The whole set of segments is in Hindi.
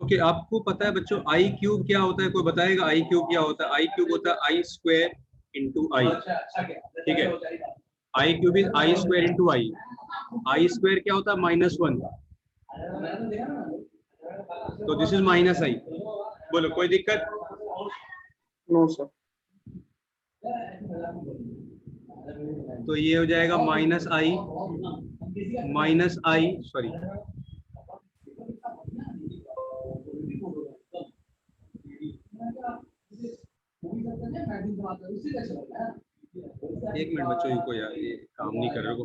ओके, आपको पता है बच्चों आई क्यूब क्या होता है? कोई बताएगा आई क्यूब क्या होता है? आई क्यूब होता है आई स्क्वायर इंटू आई। ठीक है, i cube is i square into i. I square क्या होता है? -1। तो दिस इज माइनस आई। बोलो कोई दिक्कत? No sir. तो ये हो जाएगा माइनस आई सॉरी, एक मिनट बच्चों, इनको यार ये काम नहीं कर रहे को।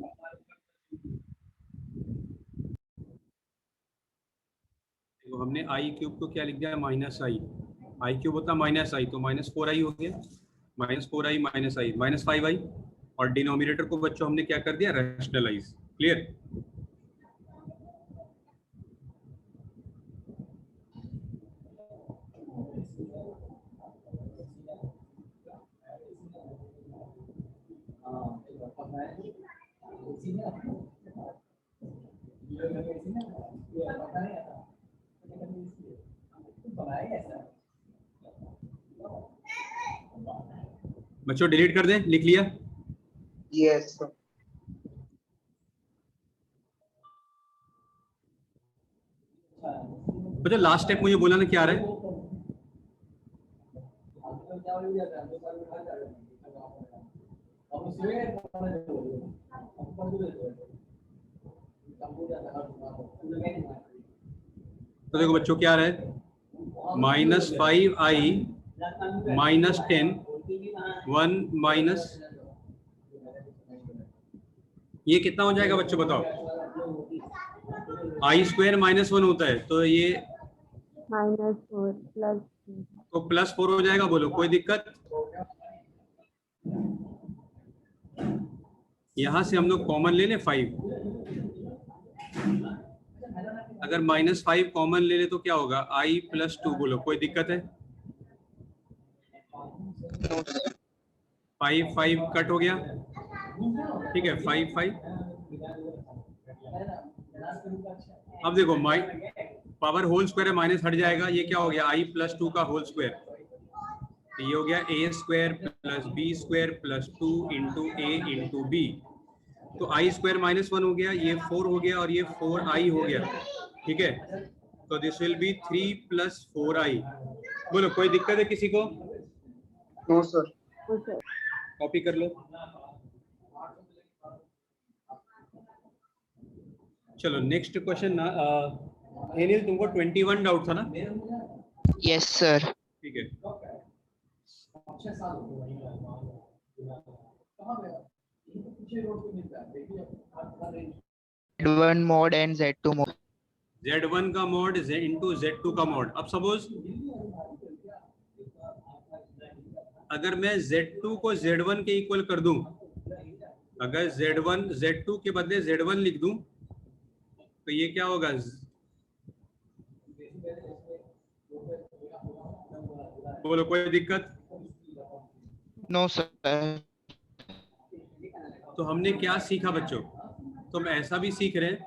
तो हमने आई क्यूब को क्या लिख दिया? माइनस आई। आई क्यूब होता है माइनस आई, तो -4i हो गया। -4i माइनस आई -5i। और डिनोमिनेटर को बच्चों हमने क्या कर दिया? रैशनलाइज। क्लियर? बच्चों डिलीट कर दें, लिख लिया? Yes sir. बच्चों लास्ट स्टेप मुझे बोला ना क्या आ रहा है? तो देखो बच्चों क्या आ रहा है? -5i -10 1 माइनस, ये कितना हो जाएगा बच्चों बताओ? आई स्क्वायर -1 होता है, तो ये -4 प्लस तो +4 हो जाएगा। बोलो कोई दिक्कत? यहां से हम लोग कॉमन ले लें 5। अगर -5 कॉमन ले ले तो क्या होगा? i + 2। बोलो कोई दिक्कत है? 5 कट हो गया। ठीक है, 5 अब देखो पावर होल स्क्वायर है, माइनस हट जाएगा। ये क्या हो गया? i + 2 का होल स्क्वायर। तो ये हो गया a² + b² + 2 × a × b। तो i² -1 हो गया, ये 4 हो गया और ये 4i हो गया। ठीक है, तो दिस विल बी 3 + 4i। बोलो कोई दिक्कत है किसी को? No sir. कॉपी कर लो। चलो नेक्स्ट क्वेश्चन ना। अनिल तुमको 21 डाउट था ना? Yes sir. ठीक है, Z1 mod and Z2 mod. Z1 का मॉड इंटू Z2 का मॉड। अब सपोज अगर मैं Z2 को Z1 के इक्वल कर दूं, अगर Z2 के बदले Z1 लिख दूं, तो ये क्या होगा? बोलो कोई दिक्कत? No sir. तो हमने क्या सीखा बच्चों? तो हम ऐसा भी सीख रहे हैं।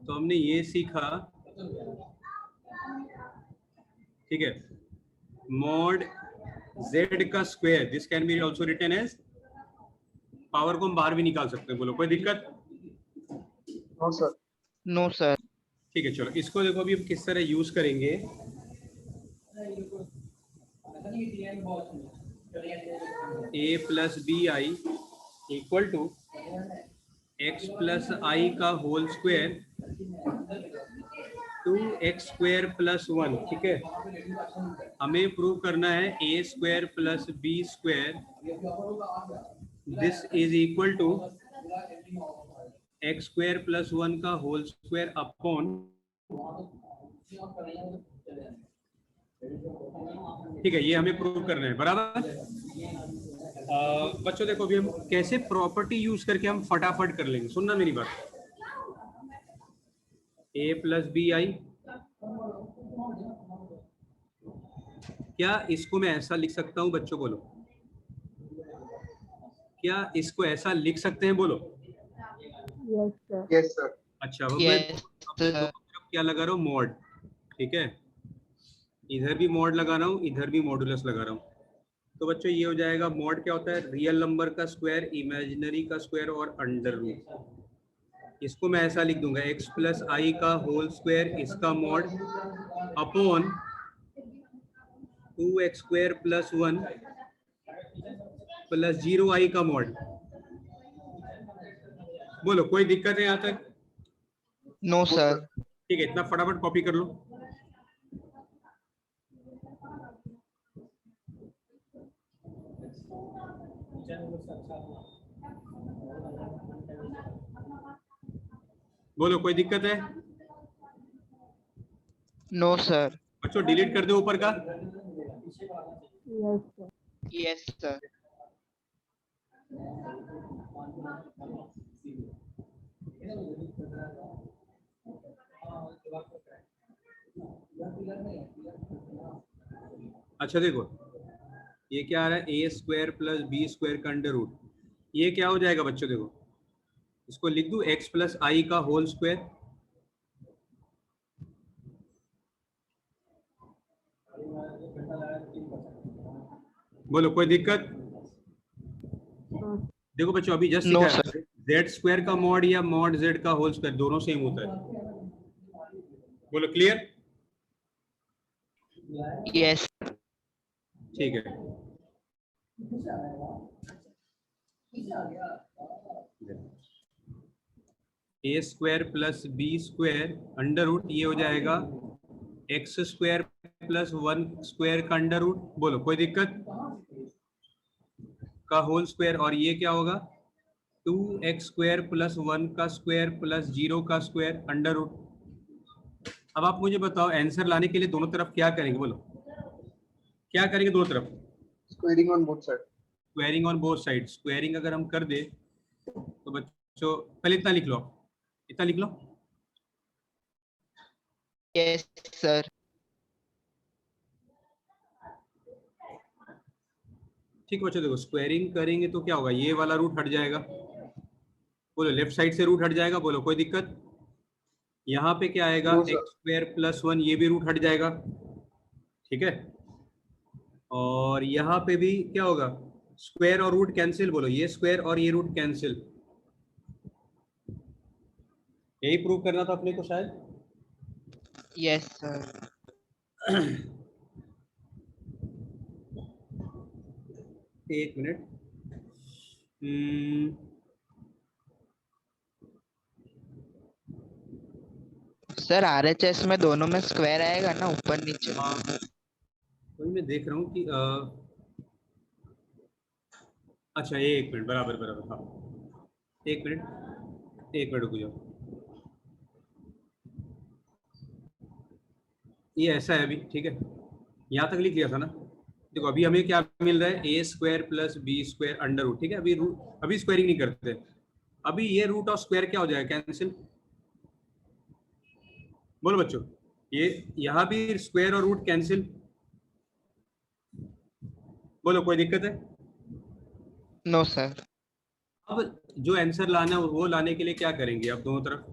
तो हमने ये सीखा, ठीक है, मॉड Z का square, this can be also written as, power को हम बाहर भी निकाल सकते हैं। बोलो कोई दिक्कत? No sir. No sir. ठीक है, चलो इसको देखो अभी हम किस तरह यूज करेंगे। a + bi = x + i का होल स्क्वायर 2x² + 1। ठीक है, हमें प्रूव करना है a² + b², this is equal to x² + 1 का होल स्क्वायर अपॉन, ठीक है, ये हमें प्रूव करना है। बराबर? बच्चों देखो अभी हम कैसे प्रॉपर्टी यूज करके हम फटाफट कर लेंगे। सुनना मेरी बात। a + bi, क्या इसको मैं ऐसा लिख सकता हूं बच्चों? बोलो क्या इसको ऐसा लिख सकते हैं? बोलो यस सर। Yes sir. अच्छा, अब मैं Yes, अपने दोनों sir. तरफ क्या लगा रहा हूँ, मॉड। ठीक है, इधर भी मॉड लगा रहा हूँ, इधर भी मॉडुलस लगा रहा हूँ। तो बच्चों ये हो जाएगा, मॉड क्या होता है, रियल नंबर का स्क्वायर, इमेजिनरी का स्क्वायर और अंडर रूट। इसको मैं ऐसा लिख दूंगा, x प्लस आई का होल स्क्वायर, इसका mod upon 2x square plus 1 plus 0i का मॉड। बोलो कोई दिक्कत है यहाँ तक? No, no sir. सर। ठीक है, इतना फटाफट कॉपी कर लो। बोलो कोई दिक्कत है? No, sir. बच्चों डिलीट कर दो ऊपर का। Yes, sir. Yes, sir. अच्छा देखो, ये क्या आ रहा है, a square plus b square का अंडर रूट। ये क्या हो जाएगा बच्चों, देखो इसको लिख दूं, एक्स प्लस आई का होल स्क्वायर। बोलो कोई दिक्कत? No, देखो बच्चों, अभी जस्ट No, सीखा sir. है, जेड स्क्वायर का मॉड या मॉड जेड का होल स्क्वायर दोनों सेम होता है। बोलो क्लियर? Yes. ठीक है, a square plus b square under root, ये हो जाएगा एक्स स्क्वायर प्लस 1 स्क्वायर का अंडर रूट। बोलो कोई दिक्कत? का होल स्क्वायर, और ये क्या होगा, 2x स्क्वायर प्लस 1 का स्क्वायर प्लस 0 का स्क्वायर अंडर रूट। अब आप मुझे बताओ, आंसर लाने के लिए दोनों तरफ क्या करेंगे, बोलो क्या करेंगे दोनों तरफ? Squaring on both side. Squaring on both side. Squaring अगर हम कर दे तो बच्चों पहले इतना लिख लो, इतना लिख लो। Yes, sir. ठीक बच्चों, देखो स्क्वेयरिंग करेंगे तो क्या होगा, ये वाला रूट हट जाएगा। बोलो लेफ्ट साइड से रूट हट जाएगा। बोलो कोई दिक्कत? यहाँ पे क्या आएगा, no sir. X square plus 1, ये भी रूट हट जाएगा। ठीक है, और यहाँ पे भी क्या होगा, स्क्वायर और रूट कैंसिल। बोलो ये स्क्वायर और ये रूट कैंसिल। यही प्रूव करना था अपने को शायद। Yes, sir. एक मिनट। सर RHS में दोनों में स्क्वायर आएगा ना, ऊपर नीचे? हाँ, वही मैं देख रहा हूँ कि अच्छा एक मिनट, बराबर बराबर, हाँ एक मिनट रुक जाओ। ये ऐसा है अभी, ठीक है, यहाँ तक लिख लिया था ना। देखो अभी हमें क्या मिल रहा है, a square plus b square under root. ठीक है, अभी स्क्वायरिंग नहीं करते। अभी ये रूट और स्क्वायर क्या हो जाएगा, कैंसिल। बोलो बच्चों, ये यहाँ भी स्क्वायर और रूट कैंसिल। बोलो कोई दिक्कत है? No, sir. अब जो आंसर लाना है वो लाने के लिए क्या करेंगे, आप दोनों तरफ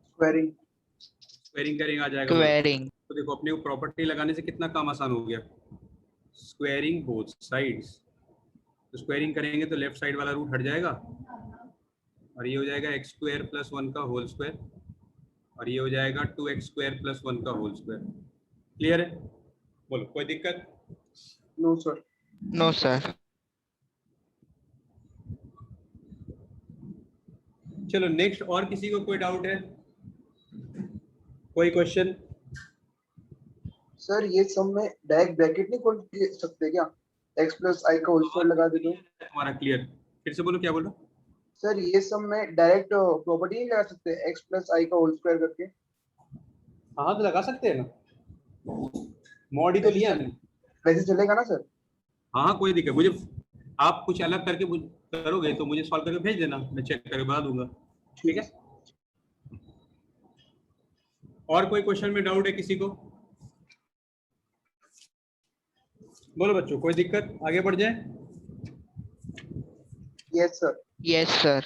स्क्वेयरिंग। स्क्वायरिंग करेंगे, आ जाएगा। बोलो। Squaring. तो देखो अपने को प्रॉपर्टी लगाने से कितना काम आसान हो गया, स्क्वायरिंग बोथ साइड्स। तो स्क्वायरिंग करेंगे तो लेफ्ट साइड वाला रूट हट जाएगा, और ये हो जाएगा एक्स स्क्वायर प्लस 1 का होल स्क्वायर, और ये हो जाएगा 2x स्क्वायर प्लस 1 का होल स्क्वायर। क्लियर है? बोलो कोई दिक्कत? No sir. No, sir. चलो नेक्स्ट, और किसी को कोई डाउट है, कोई क्वेश्चन? सर ये सब में डायरेक्ट ब्रैकेट नहीं खोल सकते क्या? एक्स प्लस आई का होल स्क्वायर लगा दे तो। तुम्हारा क्लियर, फिर से बोलो क्या बोल रहे हो? सर ये सब में डायरेक्ट प्रॉपर्टी नहीं लगा सकते एक्स प्लस आई का होल स्क्वायर करके? हाँ तो लगा सकते हैं ना, मॉड ही तो लिया है। वैसे चलेगा ना सर? हाँ हाँ कोई दिक्कत, मुझे आप कुछ अलग करके करोगे तो मुझे सॉल्व करके भेज देना, मैं चेक करके बता दूंगा। ठीक है, और कोई क्वेश्चन में डाउट है किसी को? बोलो बच्चों कोई दिक्कत, आगे बढ़ जाए। Yes sir. Yes, sir.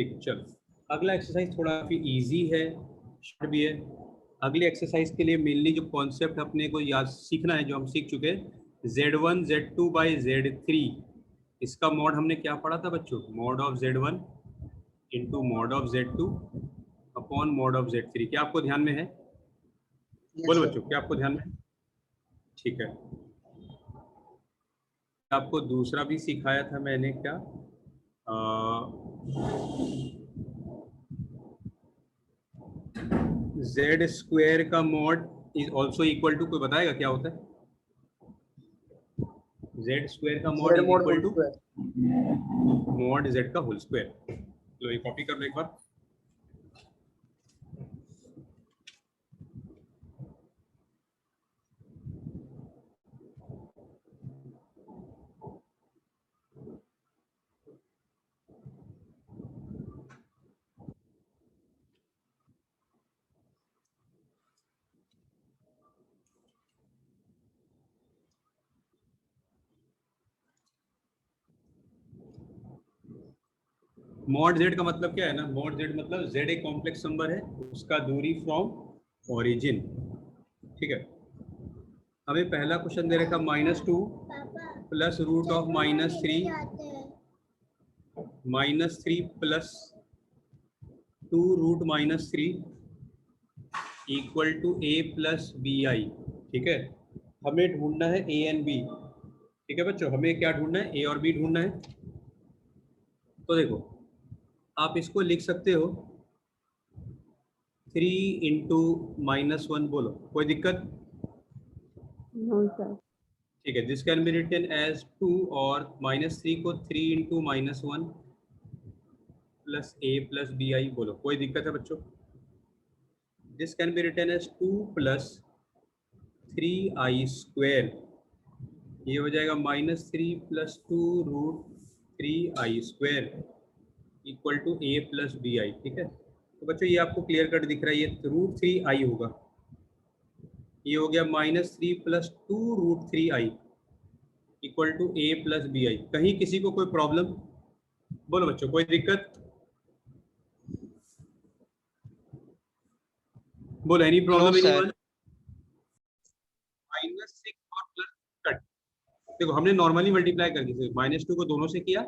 ठीक, चलो अगला एक्सरसाइज थोड़ा काफी इजी है, शॉर्ट भी है। अगली एक्सरसाइज के लिए मेनली जो कॉन्सेप्ट अपने को याद सीखना है, जो हम सीख चुके हैं, Z1 Z2 बाई Z3, इसका मॉड हमने क्या पढ़ा था बच्चों? Mod of Z1 into mod of Z2 upon mod of Z3। क्या आपको ध्यान में है? Yes, बोलो sir. बच्चों, क्या आपको ध्यान में है? ठीक है। आपको दूसरा भी सिखाया था मैंने, क्या जेड स्क्वायर का mod is also equal to, कोई बताएगा क्या होता है? जेड स्क्वायर का mod Z is mod equal whole to square. Mod Z का होल स्क्वायर। लो ये कॉपी कर लो एक बार। मॉड जेड का मतलब क्या है ना? मॉड जेड मतलब जेड एक कॉम्प्लेक्स नंबर है, उसका दूरी फ्रॉम ओरिजिन। ठीक है। हमें पहला क्वेश्चन दे रखा -2 plus root of -3 plus 2 root -3 equal to a plus b i. ठीक है। हमें ढूंढना है a एंड b। ठीक है बच्चों, हमें क्या ढूंढना है? a और b ढूंढना है। तो देखो, आप इसको लिख सकते हो 3 इंटू -1। बोलो, कोई दिक्कत? No, sir. ठीक है। This can be written as 2 और -3 को 3 into -1 plus a plus b i. बोलो, कोई दिक्कत है बच्चों? This can be written as 2 plus 3i square, ये हो जाएगा -3 plus 2 root 3i square equal to a plus b i. ठीक है। तो बच्चों ये आपको क्लियर कट दिख रहा है, ये रूट 3i होगा। ये हो गया -3 plus 2 root 3i equal to a plus b i. कहीं किसी को कोई प्रॉब्लम? बोलो बच्चों, कोई दिक्कत? बोलो, any no problem sir. Anyone? -6 और प्लस कट। देखो, हमने नॉर्मली मल्टीप्लाई कर दिया, -2 को दोनों से किया,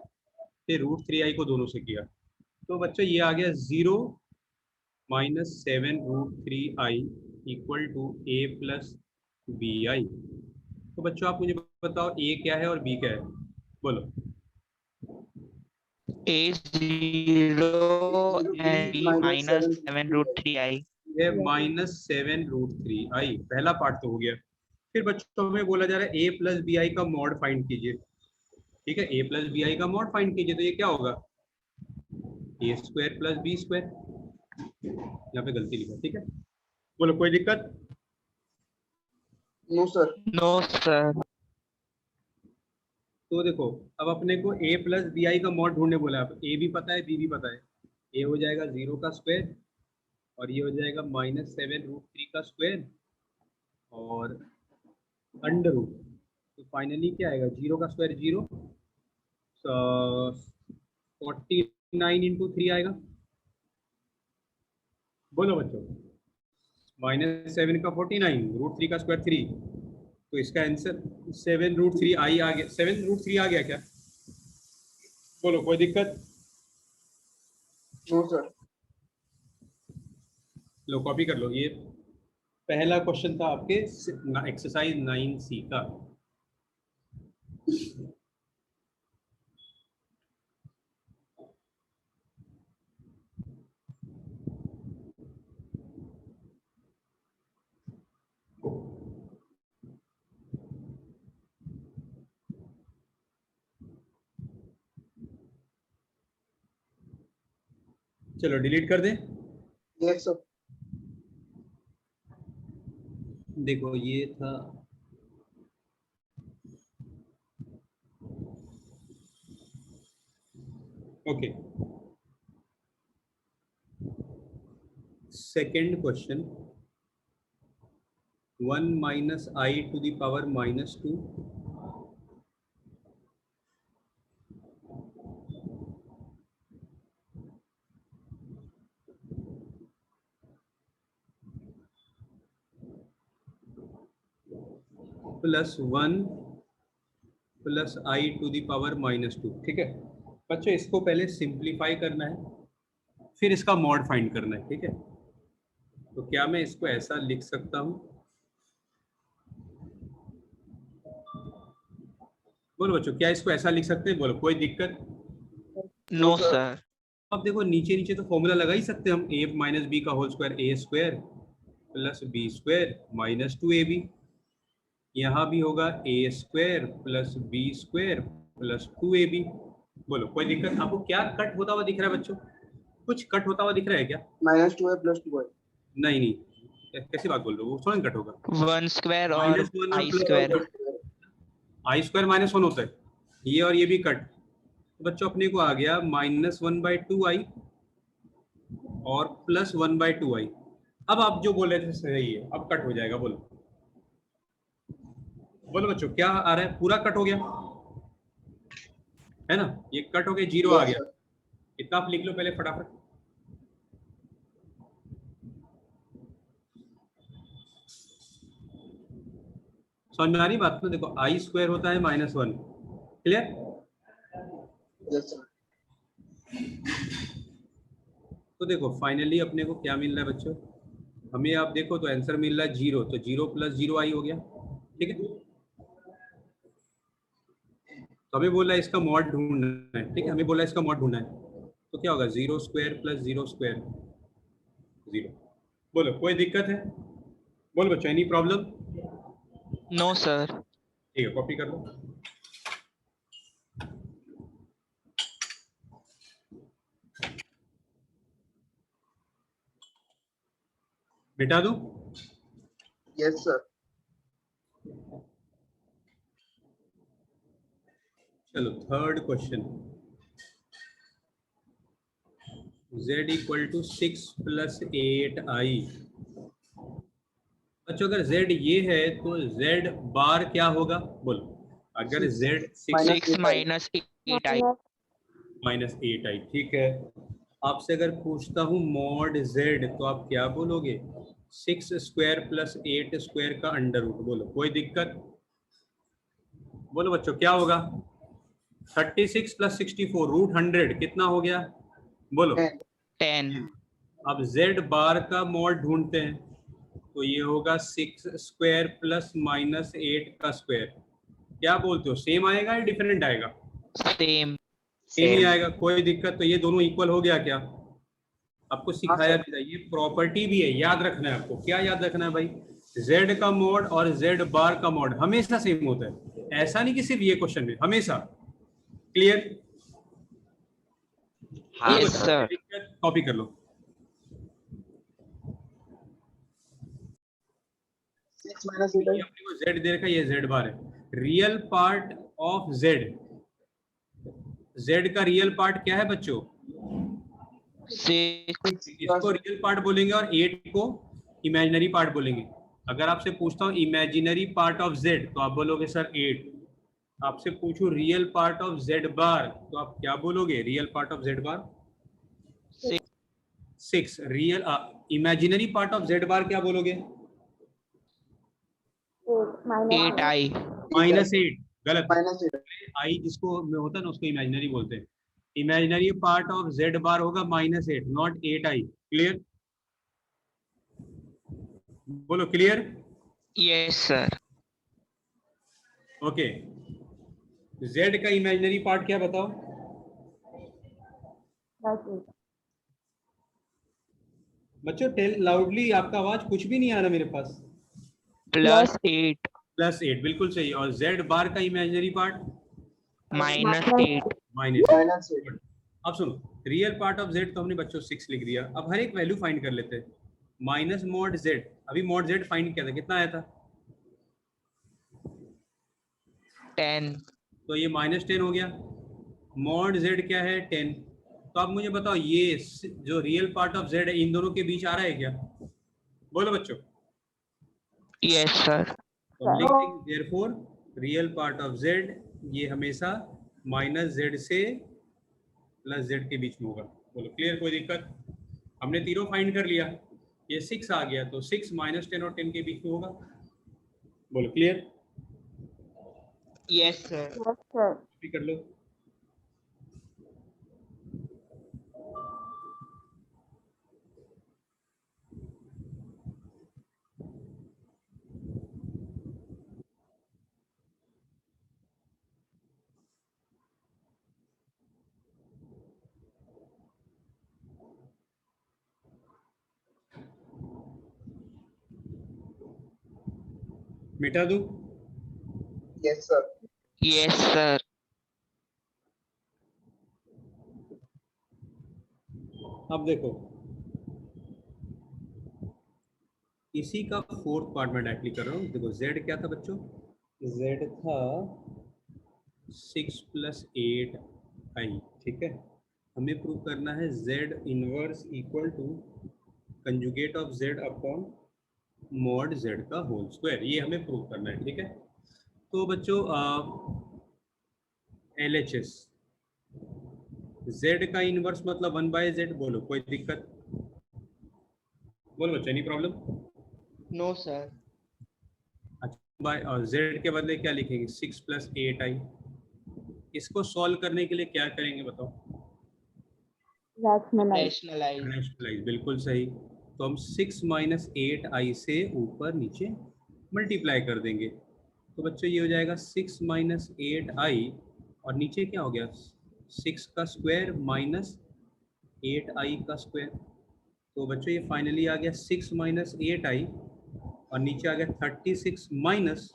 फिर रूट 3i को दोनों से किया। तो बच्चों ये आ गया 0 -7 root 3i equal to a plus b i. तो बच्चों आप मुझे बताओ a क्या है और b क्या है? बोलो। A0 0 b and B minus minus 7 7 3i. root 3i। ये -7 रूट 3i, पहला पार्ट तो हो गया। फिर बच्चों में बोला जा रहा है a प्लस बी आई का मॉड फाइंड कीजिए। ठीक है, a प्लस बी आई का मॉड फाइंड कीजिए। तो ये क्या होगा? a square plus b square. यहाँ पे गलती लिखा। ठीक है। बोलो, कोई दिक्कत? No, sir. No sir. तो देखो, अब अपने को a प्लस बी आई का मॉड ढूंढने बोला है। a भी पता है, b भी पता है। a हो जाएगा 0 का स्क्वायर और ये हो जाएगा -7 रूट 3 का स्क्वायर और अंडर रूट। तो फाइनली क्या आएगा? 0 का स्क्वायर 0, 49 इंटू 3 आएगा। बोलो बच्चों, -7 का 49, रूट 3 का स्क्वायर 3, तो इसका आंसर 7 रूट 3 आई आ गया। 7 रूट 3 आ गया क्या? बोलो, कोई दिक्कत? No, sir. लो कॉपी कर लो। ये पहला क्वेश्चन था आपके एक्सरसाइज 9C का। चलो डिलीट कर दें। Yes, sir. देखो ये था, okay. Second question, 1 minus i to the power -2 = plus 1 plus i to the power -2। ठीक है बच्चों, इसको पहले सिंप्लीफाई करना है, फिर इसका मॉड फाइंड करना है। ठीक है, तो क्या मैं इसको ऐसा लिख सकता हूँ? बोलो बच्चों, क्या इसको ऐसा लिख सकते हैं? बोलो, कोई दिक्कत? No sir. अब देखो नीचे नीचे तो फॉर्मूला लगा ही सकते हैं हम, a माइनस बी का whole square, a square plus b square minus 2ab। यहाँ भी होगा a square plus b square plus 2ab। बोलो, कोई दिक्कत? आपको क्या कट होता हुआ दिख रहा है बच्चों? कुछ कट होता हुआ दिख रहा है क्या? -2a + 2y। नहीं नहीं, कैसी बात बोल रहे हो? वो थोड़ा कट होगा। 1 स्क्वायर और -1 और आई प्लस स्क्वायर। आई स्क्वायर -1 होता है, ये और ये भी कट। तो बच्चों अपने को आ गया -1/2i और प्लस 1/2i। अब आप जो बोल रहे थे सही है, अब कट हो जाएगा। बोलो बोलो बच्चों, क्या आ रहा है? पूरा कट हो गया है ना, ये कट हो गया, 0 आ Yes, गया। sir. इतना आप लिख लो पहले फटाफट। समझ में आ रही बात? में देखो, आई स्क्वायर होता है -1। क्लियर? Yes, sir. तो देखो फाइनली अपने को क्या मिल रहा है बच्चों? हमें आप देखो तो आंसर मिल रहा है 0, तो 0 + 0i हो गया। ठीक है, तो हमें बोला है इसका मॉड ढूंढना है। ठीक है, हमें बोला है इसका मॉड ढूंढना है, तो क्या होगा? 0 स्क्वायर प्लस 0 स्क्वायर 0। बोलो, कोई दिक्कत है? बोलो बच्चों, एनी प्रॉब्लम? No sir. ठीक है, कॉपी कर लो। मिटा दूं? Yes, sir. चलो थर्ड क्वेश्चन। z = 6 + 8i। अच्छा, अगर z ये है तो z बार क्या होगा? बोलो, अगर z 6 6 माइनस 8i। -8i। ठीक है, आपसे अगर पूछता हूँ मॉड z, तो आप क्या बोलोगे? 6 स्क्वायर प्लस 8 स्क्वायर का अंडर रूट। बोलो, कोई दिक्कत? बोलो बच्चों, क्या होगा? 36 + 64 √100 कितना हो गया? बोलो। 10। अब z बार का मॉड ढूंढते हैं, तो ये होगा 6 स्क्वायर प्लस -8 का स्क्वायर। क्या बोलते हो, सेम आएगा या डिफरेंट आएगा? सेम। सेम ही आएगा, कोई दिक्कत? तो ये दोनों इक्वल हो गया क्या? आपको सिखाया sir. भी था, ये प्रॉपर्टी भी है, याद रखना है आपको। क्या याद रखना है भाई? z का मॉड और z बार का मॉड हमेशा सेम होता है। ऐसा नहीं कि सिर्फ ये क्वेश्चन में, हमेशा। क्लियर? Yes sir. कॉपी कर लो। 6 - 8i. ये अपने को z दे रखा है, ये z बार है। Real part of z, z का रियल पार्ट क्या है बच्चों? 6। इसको रियल पार्ट बोलेंगे और 8 को इमेजिनरी पार्ट बोलेंगे। अगर आपसे पूछता हूँ इमेजिनरी पार्ट ऑफ z, तो आप बोलोगे सर 8। आपसे पूछूं रियल पार्ट ऑफ z बार, तो आप क्या बोलोगे? Real part of z bar 6। Real imaginary part of z बार क्या बोलोगे? 8i। -8। गलत। -8. आई जिसको में होता है ना, उसको इमेजिनरी बोलते हैं। इमेजिनरी पार्ट ऑफ z बार होगा -8, नॉट 8i। क्लियर? बोलो clear? Yes sir. Okay, z का इमेजिनरी पार्ट क्या बताओ? बच्चों टेल लाउडली, आपका आवाज कुछ भी नहीं आ रहा मेरे पास। +8। +8 बिल्कुल सही। और z बार का इमेजिनरी पार्ट -8। -8. अब सुनो, रियल पार्ट ऑफ z तो हमने बच्चों 6 लिख दिया। अब हर एक वैल्यू फाइंड कर लेते हैं। माइनस मॉड z, अभी मॉड z फाइंड किया था, कितना आया था? 10। तो ये -10 हो गया। मॉड z क्या है? 10। तो आप मुझे बताओ, ये जो रियल पार्ट ऑफ z है, इन दोनों के बीच आ रहा है क्या? बोलो बच्चों। Yes sir. तो हम लिख देंगे therefore real part of z ये हमेशा -z से +z के बीच में होगा। बोलो क्लियर? कोई दिक्कत? हमने तीनों फाइंड कर लिया। ये 6 आ गया, तो 6 -10 और 10 के बीच में होगा। बोलो clear? Yes sir. Yes, sir. भी कर लो। मिटा दूं? Yes, sir. Yes sir. अब देखो, इसी का फोर्थ पार्ट में डायरेक्टली कर रहा हूँ। देखो z क्या था बच्चों? z था 6 + 8i, ठीक है। हमें प्रूव करना है z inverse equal to conjugate of z upon mod z का होल स्क्वायर, ये हमें प्रूव करना है, ठीक है। तो बच्चों LHS z का इनवर्स मतलब 1/z, बोलो कोई दिक्कत? बोलो बच्चों, एनी प्रॉब्लम? No sir. अच्छा, बाय z के बदले क्या लिखेंगे? 6 + 8i। इसको सॉल्व करने के लिए क्या करेंगे बताओ? Rationalize. रैशनलाइज। रैशनलाइज, बिल्कुल सही। तो हम 6 - 8i से ऊपर नीचे मल्टीप्लाई कर देंगे। तो बच्चों ये हो जाएगा 6 - 8i, और नीचे क्या हो गया? 6 का स्क्वायर माइनस 8i का स्क्वायर। तो बच्चों ये फाइनली आ गया 6 - 8i, और नीचे आ गया 36 माइनस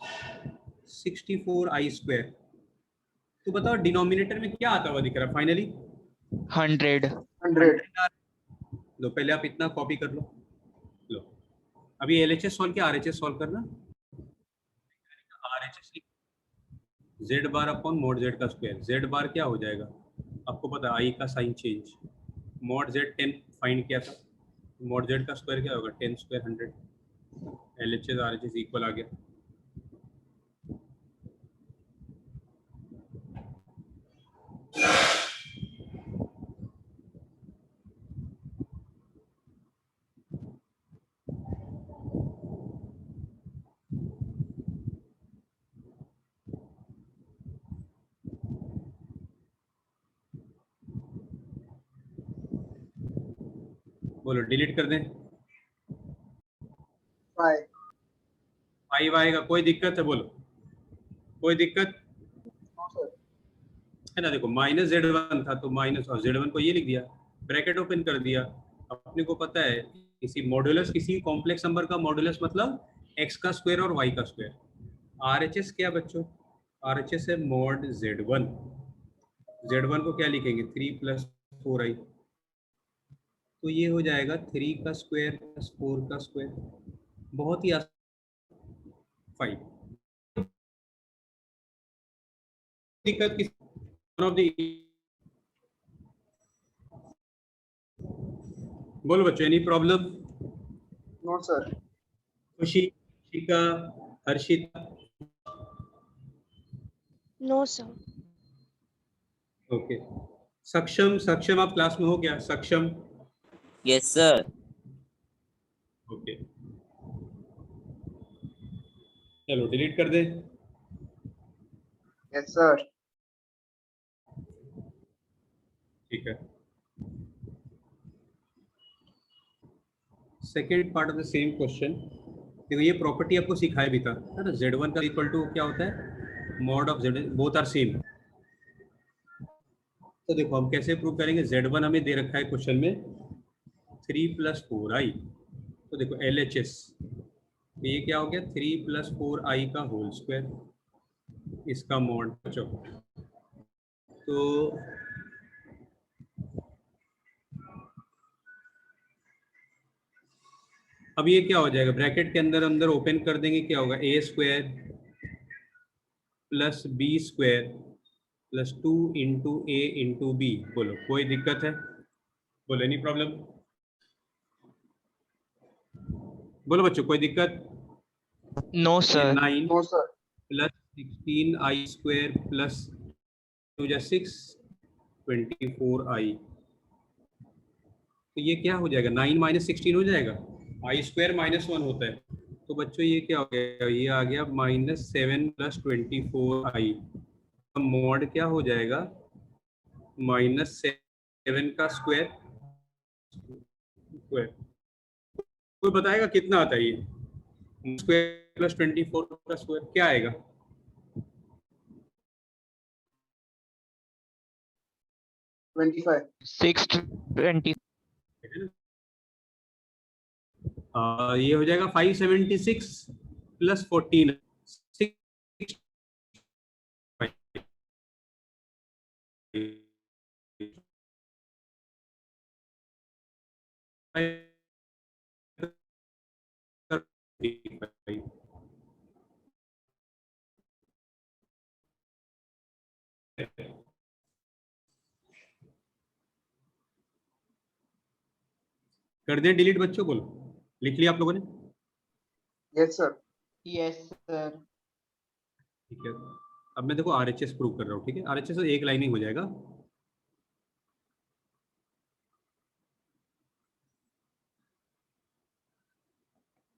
64i स्क्वायर। तो बताओ डिनोमिनेटर में क्या आता हुआ दिख रहा है फाइनली? 100। 100. लो पहले आप इतना कॉपी कर लो। लो अभी LHS सॉल्व किया, RHS सॉल्व करना। RHS z बार अपॉन मॉड z का स्क्वायर। z बार क्या हो जाएगा आपको पता है, i का sign change. Mod z 10 find किया था, मॉड z का स्क्वायर क्या होगा? 10 स्क्वायर 100। LHS RHS इक्वल आ गया। बोलो डिलीट कर दें? 5. 5 आएगा, कोई दिक्कत है? बोलो कोई दिक्कत No, sir. है ना? देखो माइनस z1 था तो माइनस, और z1 को ये लिख दिया, ब्रैकेट ओपन कर दिया। अपने को पता है किसी मॉड्यूलस, किसी कॉम्प्लेक्स नंबर का मॉड्यूलस मतलब x का स्क्वायर और y का स्क्वायर। RHS क्या बच्चों? RHS है मॉड z1। z1 को क्या लिखेंगे? 3 + 4i। तो ये हो जाएगा 3 का स्क्वायर प्लस 4 का स्क्वायर। बहुत ही आसान। 5 दिक्कत किस ऑफ द, बोलो बच्चों एनी प्रॉब्लम? No, sir. खुशी, शिका, हर्षिता? No, sir. ओके। सक्षम, सक्षम आप क्लास में हो क्या? सक्षम? Yes, sir. ओके, चलो डिलीट कर दे। Yes, sir. ठीक है। Second part of the same question. देखो ये प्रॉपर्टी आपको सिखाया भी था, है ना? z1 का इक्वल टू क्या होता है? Mod of z, both are same. तो देखो हम कैसे प्रूव करेंगे? z1 हमें दे रखा है क्वेश्चन में 3 + 4i। तो देखो LHS, तो ये क्या हो गया? 3 + 4i का होल स्क्वायर, इसका मॉड। तो अब ये क्या हो जाएगा? ब्रैकेट के अंदर अंदर ओपन कर देंगे, क्या होगा? a² + b² + 2 × a × b। बोलो कोई दिक्कत है? बोलो एनी प्रॉब्लम? बोलो बच्चों कोई दिक्कत? नो ये sir. 9 No, sir. + 16i² + 2 × 6 24i। तो ये क्या हो जाएगा? 9 - 16 हो जाएगा। i² - 1 होता है, तो बच्चों ये क्या हो गया, ये आ गया -7 + 24i। मॉड क्या हो जाएगा, -7 का स्क्वायर। कोई बताएगा कितना आता है ये, स्क्वायर + 24 का स्क्वायर क्या आएगा? 25। 620। ये हो जाएगा 576 + 14 कर दें डिलीट बच्चों को, लिख लिया आप लोगों ने? Yes sir. Yes sir. ठीक है, अब मैं देखो RHS प्रूव कर रहा हूँ। ठीक है, RHS एक लाइन ही हो जाएगा।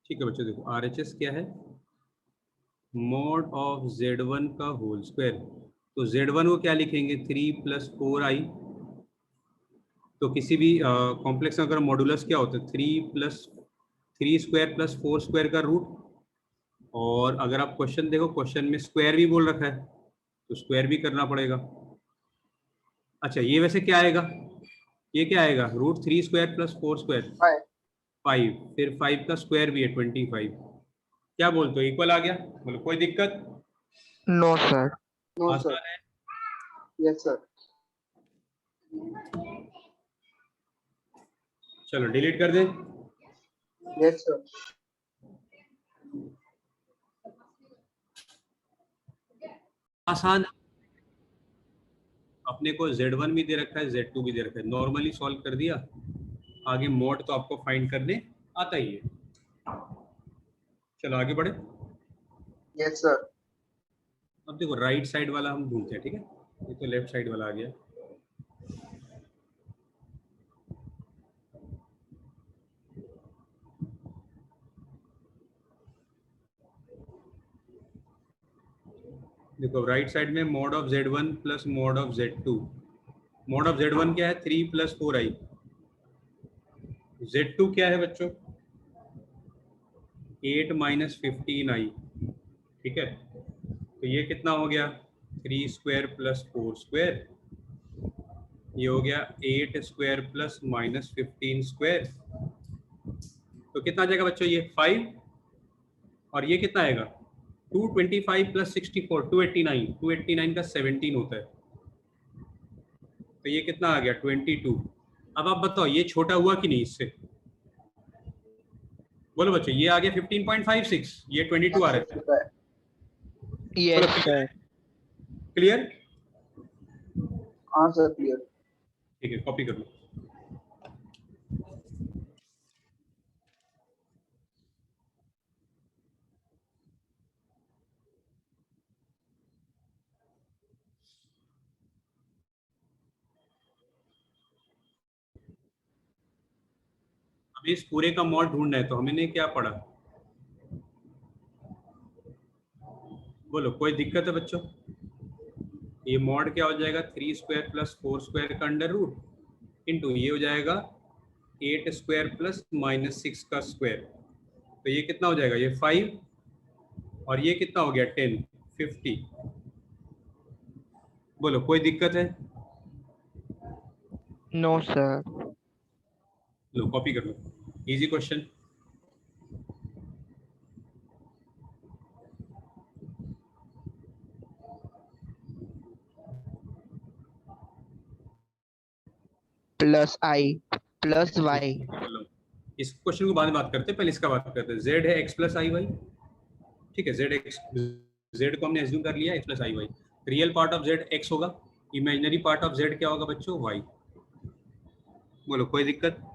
ठीक है बच्चों, देखो RHS क्या है, मॉड ऑफ Z1 का होल स्क्वायर। तो Z1 को क्या लिखेंगे, 3 + 4i। तो किसी भी कॉम्प्लेक्स अगर मॉडुलस क्या होता है, 3 + 4 स्क्वायर का रूट। और अगर आप क्वेश्चन देखो, क्वेश्चन में स्क्वायर भी बोल रखा है, तो स्क्वायर भी करना पड़ेगा। अच्छा, ये वैसे क्या आएगा, ये क्या आएगा, √3² + 4 स्क्वायर 5। 5, फिर 5 का स्क्वायर भी है 25। क्या बोलते हो, इक्वल आ गया? बोलो कोई दिक्कत? No sir. No sir. आसान है। Yes sir. चलो डिलीट कर दें। Yes sir. आसान, अपने को Z1 भी दे रखा है, Z2 भी दे रखा है, नॉर्मली सॉल्व कर दिया। आगे मोड तो आपको फाइंड करने आता ही है। चलो आगे बढ़े। Yes sir. अब देखो राइट साइड वाला हम ढूंढते हैं। ठीक है, ये तो लेफ्ट साइड वाला आ गया। देखो राइट साइड में mod of Z1 + mod of Z2। Mod of Z1 क्या है, 3 + 4i। Z2 क्या है बच्चों, 8 - 15i। ठीक है, तो ये कितना हो गया, 3² + 4 स्क्वायर। ये हो गया 8² + -15 स्क्वायर। तो कितना आ जाएगा बच्चों, ये 5। और ये कितना आएगा, 225 + 64 289। 289 का 17 होता है, तो ये कितना आ गया, 22। अब आप बताओ ये छोटा हुआ कि नहीं इससे, बोलो बच्चों। ये आ गया 15.56, ये 22 आ रहा है। बोलो यस सर। क्लियर? हाँ सर, क्लियर। ठीक है, कॉपी कर लो। अब इस पूरे का मॉड ढूंढना है, तो हमने क्या पढ़ा, बोलो कोई दिक्कत है बच्चों? ये मॉड क्या हो जाएगा, 3² + 4 स्क्वायर का अंडर रूट इंटू ये हो जाएगा 8² + -6 का स्क्वायर। तो ये कितना हो जाएगा, ये 5। और ये कितना हो गया, 10, 50। बोलो कोई दिक्कत है? No sir. लो कॉपी कर लो, इजी क्वेश्चन। +i +y। चलो इस क्वेश्चन को बाद में बात करते हैं, पहले इसका बात करते हैं। Z है x + i y। ठीक है, Z को हमने एज्यूम कर लिया x + i y। Real part of Z x होगा, इमेजिनरी पार्ट ऑफ Z क्या होगा बच्चों, y। बोलो कोई दिक्कत?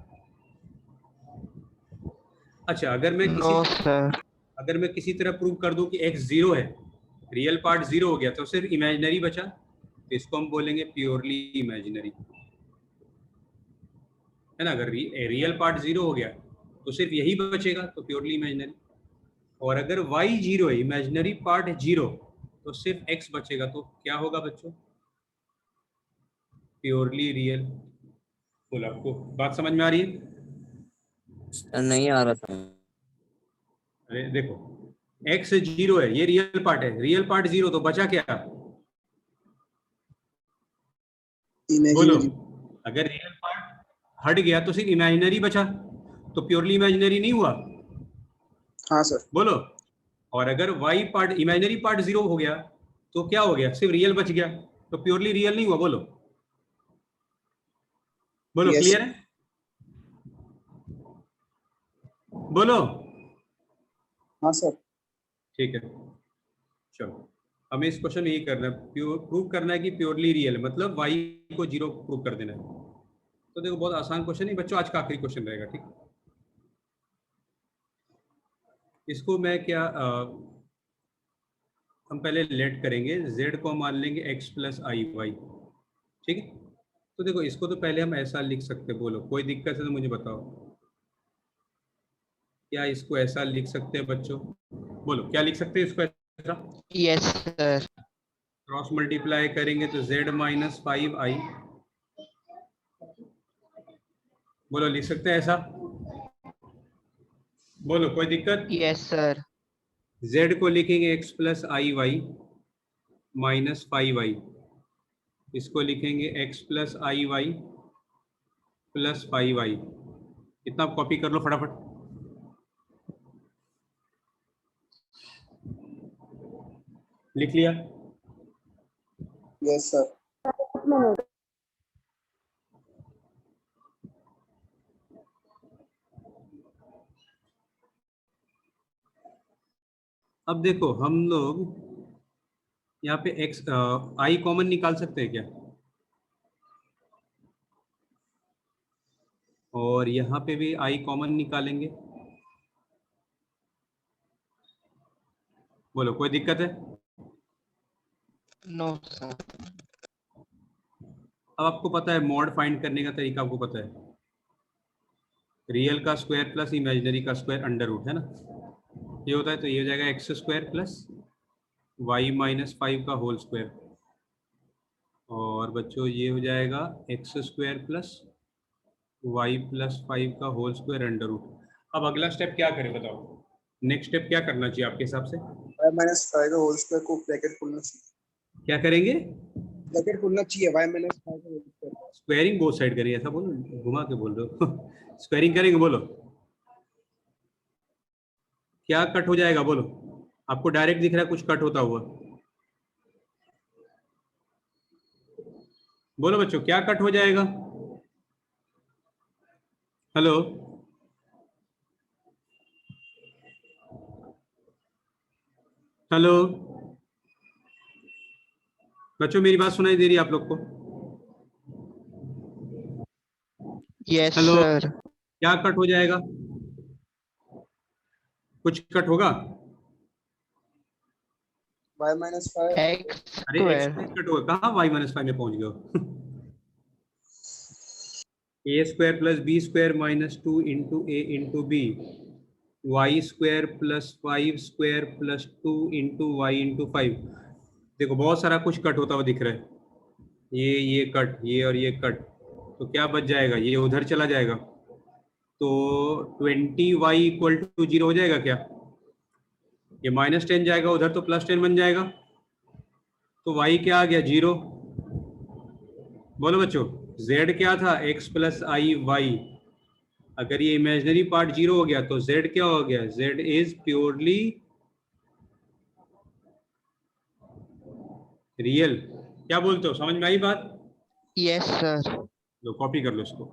अच्छा, नो सर। अगर मैं किसी तरह प्रूव कर दूं कि x 0 है, रियल पार्ट 0 हो गया, तो सिर्फ इमेजिनरी बचा, तो इसको हम बोलेंगे प्योरली इमेजिनरी, है ना। अगर रियल पार्ट 0 हो गया तो सिर्फ यही बचेगा, तो प्योरली इमेजिनरी। और अगर y जीरो है, इमेजिनरी पार्ट जीरो, तो सिर्फ x बचेगा, तो क्या होगा बच्चों? Purely real. बोलो, आपको बात समझ में आ रही है? सर नहीं आ रहा था। अरे देखो, x जीरो है, ये रियल पार्ट है, रियल पार्ट जीरो, तो बचा क्या? बोलो, इमेजिनरी। अगर रियल पार्ट हट गया तो सिर्फ इमेजिनरी बचा, तो प्योरली इमेजिनरी नहीं हुआ? हाँ सर। बोलो, और अगर y part, imaginary part zero हो गया, तो क्या हो गया? सिर्फ रियल बच गया, तो प्योरली रियल नहीं हुआ? बोलो बोलो, यस। क्लियर है? बोलो। हाँ सर। ठीक है, चलो, हमें इस क्वेश्चन में यही करना है, प्रूव करना है कि प्योरली रियल, मतलब y को जीरो प्रूव कर देना है। तो देखो, बहुत आसान क्वेश्चन है बच्चों, आज का आखिरी क्वेश्चन रहेगा, ठीक? इसको मैं क्या हम पहले लेट करेंगे, z को मान लेंगे x प्लस आई वाई, ठीक है? तो देखो, इसको तो पहले हम ऐसा लिख सकते हैं, बोलो कोई दिक्कत है तो मुझे बताओ, क्या इसको ऐसा लिख सकते हैं बच्चों? बोलो, क्या लिख सकते हैं इसको ऐसा? Yes sir. क्रॉस मल्टीप्लाई करेंगे तो z माइनस 5i, बोलो लिख सकते हैं ऐसा? बोलो, कोई दिक्कत? Yes sir. z को लिखेंगे x प्लस आई वाई माइनस 5i, इसको लिखेंगे x प्लस आई वाई प्लस 5i। इतना कॉपी कर लो फटाफट। लिख लिया? Yes sir. एक मिनट। अब देखो, हम लोग यहाँ पे x i कॉमन निकाल सकते हैं क्या? और यहाँ पे भी i कॉमन निकालेंगे, बोलो कोई दिक्कत है? No sir. अब आपको पता है मॉड फाइंड करने का तरीका, आपको पता है, रियल का स्क्वायर प्लस इमेजिनरी का स्क्वायर अंडर रूट, है ना? ये होता है, तो ये हो जाएगा x square plus y minus 5 का होल स्क्वायर, और बच्चों ये हो जाएगा x square plus y plus 5 का होल स्क्वायर अंडर रूट। अब अगला स्टेप क्या करें बताओ? नेक्स्ट स्टेप क्या करना चाहिए आपके हिसाब से? y माइनस 5 का होल स्क्वायर को ब्रैकेट खोलना चाहिए। क्या करेंगे? ब्रैकेट खोलना चाहिए y माइनस 5 का whole square. Squaring both side करेंगे, ऐसा बोलो, घुमा के बोल रहे हो। स्क्वायरिंग करेंगे, बोलो क्या कट हो जाएगा? बोलो, आपको डायरेक्ट दिख रहा है कुछ कट होता हुआ? बोलो बच्चों, क्या कट हो जाएगा? हेलो, हेलो बच्चों, मेरी बात सुनाई दे रही है आप लोग को? Yes hello, sir. क्या कट हो जाएगा? कुछ कट होगा? y minus 5। एक्स अरे एक्स स्क्वायर। कट होगा कहाँ? वाई माइनस 5 में पहुंच गए। A square plus b square minus 2 into a into b, y square plus 5 square plus 2 into y into 5। देखो, बहुत सारा कुछ कट होता हुआ दिख रहा है, ये कट, ये और ये कट, तो क्या बच जाएगा? ये उधर चला जाएगा, तो 20y इक्वल टू 0 हो जाएगा क्या? ये माइनस 10 जाएगा उधर, तो प्लस 10 बन जाएगा, तो y क्या आ गया? 0। बोलो बच्चों, z क्या था? x प्लस आई वाई। अगर ये इमेजिनरी पार्ट 0 हो गया तो z क्या हो गया? z is purely real. क्या बोलते हो, समझ में आई बात? Yes sir. लो, कॉपी कर लो इसको।